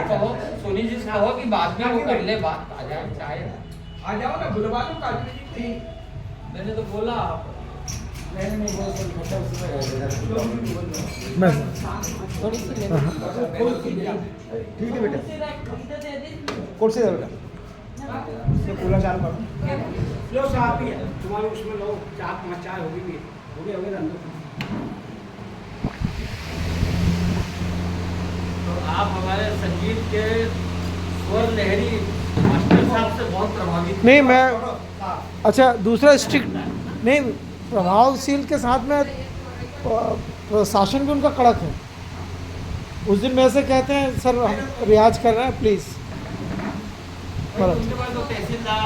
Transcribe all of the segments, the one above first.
कहो, सोनी जी से कहो कि बाद में वो कर ले बात, आ जाए चाहे आ जाओ ना, बुलवा लो काजल जी को ही। मैंने तो बोला आप नहीं वो सब मतलब उसमें मैं थोड़ी सी ले ठीक है बेटा, कौन से बेटा ये कूलर चालू करो। लो साहब ही है तुम्हारे उसमें, लो चाय चाय होगी भी हो गए अंदर। तो आप हमारे संगीत के स्वर लहरी मास्टर साहब से बहुत प्रभावित नहीं मैं, अच्छा दूसरा स्ट्रिक्ट नहीं, प्रभावशील के साथ में प्रशासन भी उनका कड़क है। उस दिन में से कहते हैं सर हम रियाज कर रहे हैं प्लीज़, उनके पास तो तहसीलदार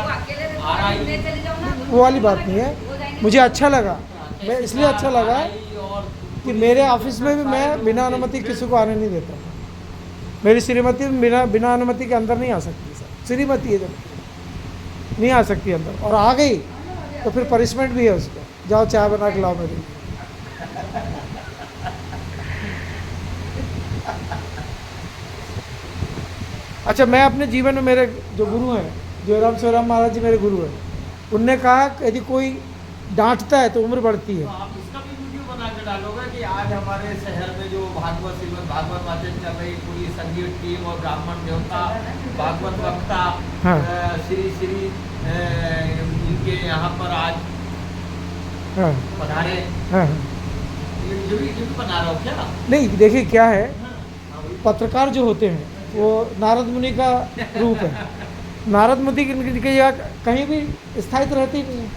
RI वो वाली बात नहीं है। मुझे अच्छा लगा, मैं इसलिए अच्छा लगा और कि मेरे ऑफिस में भी मैं बिना अनुमति किसी को आने नहीं देता। मेरी श्रीमती बिना अनुमति के अंदर नहीं आ सकती सर, श्रीमती है जब नहीं आ सकती अंदर, और आ गई तो फिर पनिशमेंट भी है उसको, जाओ चाय बना के लाओ मेरे लिए। अच्छा मैं अपने जीवन में, मेरे जो गुरु हैं जयराम शिवराम महाराज जी मेरे गुरु हैं, उनने कहा कि यदि कोई डांटता है तो उम्र बढ़ती तो है। आप इसका भी वीडियो बना के डालोगे कि आज हमारे शहर में जो भागवत श्रीमद भागवत वाचन चल रही पूरी संगीत टीम और ब्राह्मण देवता भागवत वक्ता हाँ। श्री श्री इनके यहाँ पर आज हाँ पधारे, हाँ ये भी बना रहे हो क्या? नहीं देखिए क्या है, हाँ, वही। पत्रकार जो होते हैं वो नारद मुनि का रूप है। नारद मुनि की जगह कहीं भी स्थायित्व रहती नहीं है,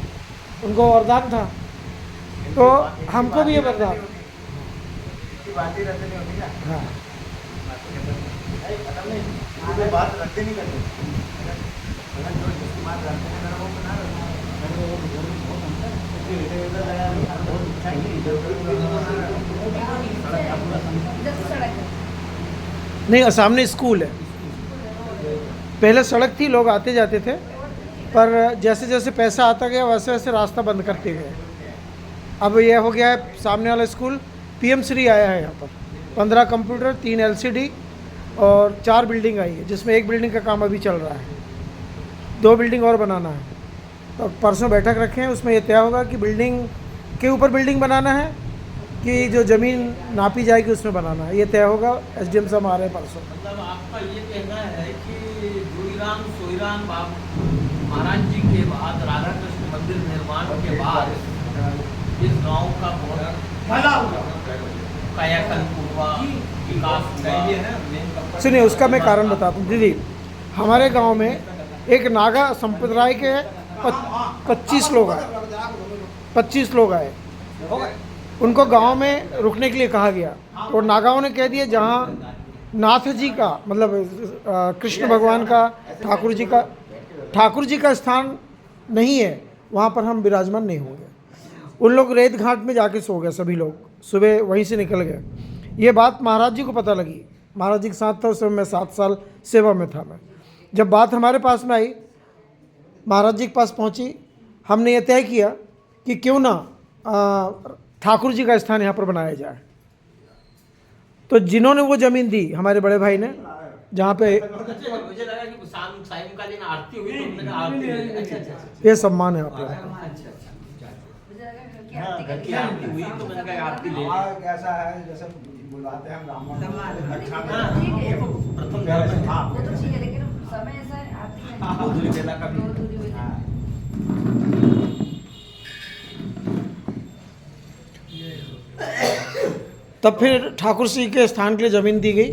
उनको वरदान था, तो हमको भी ये वरदान। बातें रहते नहीं होती ना, हाँ बात रखते नहीं करते, अगर जो जिसकी बात रखते हैं अगर वो बना नहीं, सामने स्कूल है, पहले सड़क थी, लोग आते जाते थे, पर जैसे जैसे पैसा आता गया वैसे वैसे रास्ता बंद करते गए। अब यह हो गया है सामने वाला स्कूल, PM श्री आया है यहाँ पर, 15 कंप्यूटर, 3 LCD और 4 बिल्डिंग आई है, जिसमें एक बिल्डिंग का काम अभी चल रहा है, 2 बिल्डिंग और बनाना है। तो परसों बैठक रखे हैं, उसमें यह तय होगा कि बिल्डिंग के ऊपर बिल्डिंग बनाना है कि जो ज़मीन नापी जाएगी उसमें बनाना है, ये तय होगा। SDM साहब आ रहे हैं परसों। मतलब आपका ये कहना है कि जोईराम सोईराम महाराज जी के बाद, राधा कृष्ण मंदिर निर्माण के बाद इस गांव का बहुत भला हुआ, कायाकल्प हुआ, विकास हुआ। सुनिए उसका मैं कारण बताता हूँ दीदी। हमारे गांव में एक नागा संप्रदाय के 25 लोग आए, 25 लोग आए, उनको गांव में रुकने के लिए कहा गया, तो नागाओं ने कह दिया जहाँ नाथ जी का मतलब कृष्ण भगवान का, ठाकुर जी का स्थान नहीं है, वहाँ पर हम विराजमान नहीं होंगे। उन लोग रेत घाट में जाके सो गए, सभी लोग सुबह वहीं से निकल गए। ये बात महाराज जी को पता लगी, महाराज जी के साथ था उस समय, मैं 7 साल सेवा में था। मैं जब बात हमारे पास में आई, महाराज जी के पास पहुंची, हमने ये तय किया कि क्यों ना ठाकुर जी का स्थान यहाँ पर बनाया जाए। तो जिन्होंने वो ज़मीन दी, हमारे बड़े भाई ने, जहाँ पे मुझे लगा कि सायंकालीन आरती हुई तो हमने कहा आरती हुई। अच्छा अच्छा अच्छा ये सम्मान है आप लोगों का। अच्छा घर की आरती हुई तो मैंने कहा आरती ले हाँ, कैसा है जैसे बुलाते हैं ब्राह्मण, अच्छा प्रथम हाँ, वो तो ठीक है, लेकिन समय ऐसा है आती है दूरी बेला का भी। दूरी हो जाए। तब फिर ठाकुर जी के स्थान के लिए ज़मीन दी गई,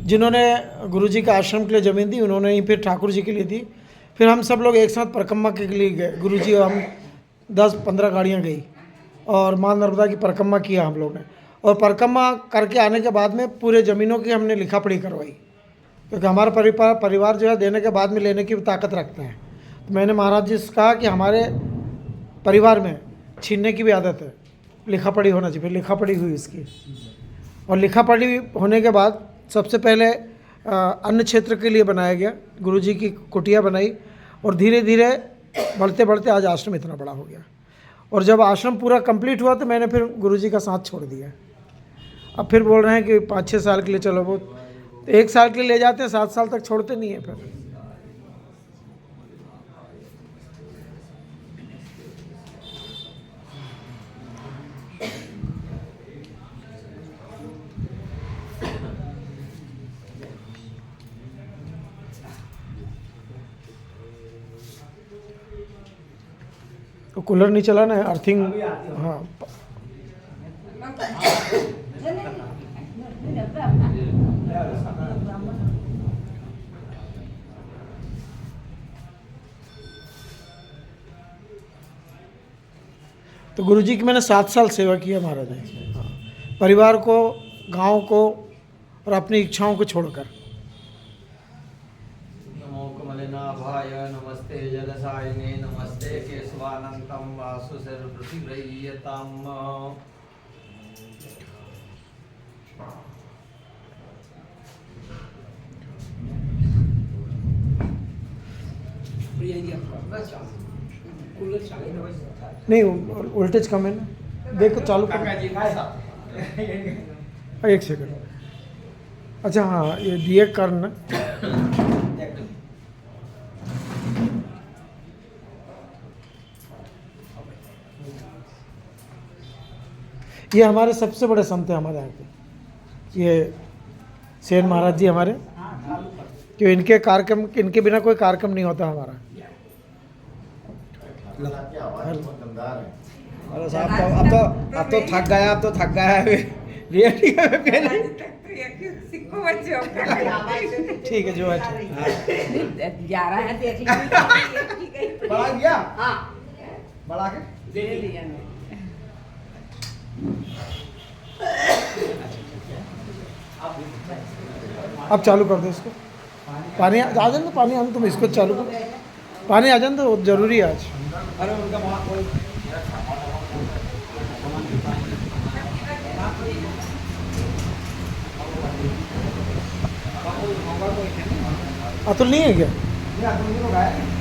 जिन्होंने गुरु जी के आश्रम के लिए ज़मीन दी उन्होंने ही फिर ठाकुर जी के लिए दी। फिर हम सब लोग एक साथ परिक्रमा के लिए गए, गुरु जी और हम 10-15 गाड़ियाँ गई और माँ नर्मदा की परिक्रमा किया हम लोग ने। और परिक्रमा करके आने के बाद में पूरे ज़मीनों की हमने लिखा पढ़ी करवाई, क्योंकि हमारा परिवार जो है देने के बाद में लेने की ताकत रखते हैं। तो मैंने महाराज जी से कहा कि हमारे परिवार में छीनने की भी आदत है, लिखा पढ़ी होना चाहिए। फिर लिखा पढ़ी हुई इसकी, और लिखा पढ़ी होने के बाद सबसे पहले अन्न क्षेत्र के लिए बनाया गया, गुरुजी की कुटिया बनाई, और धीरे धीरे बढ़ते बढ़ते आज आश्रम इतना बड़ा हो गया। और जब आश्रम पूरा कंप्लीट हुआ तो मैंने फिर गुरुजी का साथ छोड़ दिया। अब फिर बोल रहे हैं कि 5-6 साल के लिए चलो, वो 1 साल के लिए ले जाते हैं, 7 साल तक छोड़ते नहीं है फिर। तो कूलर नहीं चलाना है, अर्थिंग। हाँ, तो गुरुजी की मैंने 7 साल सेवा किया महाराज जी। हाँ, परिवार को, गांव को और अपनी इच्छाओं को छोड़कर। नमो कमलनाभाय नमस्ते जलसायिने नमस्ते केशवानंतं वासुसर्वप्रतिव्रय्यताम्। नहीं, वोल्टेज कम है ना, देखो चालू कर। एक सेकंड। अच्छा हाँ, ये दिए करना। ये हमारे सबसे बड़े संत हैं हमारे यहाँ के, ये सेन महाराज जी हमारे, कि इनके कार्यक्रम, इनके बिना कोई कार्यक्रम नहीं होता हमारा। अरे साहब तो अब तो थक गया, अब तो थक गया है रियलिटी में पहले। ठीक है, जो है ठीक। 11 है बढ़ा दिया, बढ़ा के दे दिया। अब चालू कर दो इसको। पानी आ जाने दो, पानी आने तुम इसको चालू करो। पानी आ जाने दो, जरूरी है आज। अरे उनका वहाँ कोई अतुल नहीं है क्या? नहीं, अतुल जी लोग आए।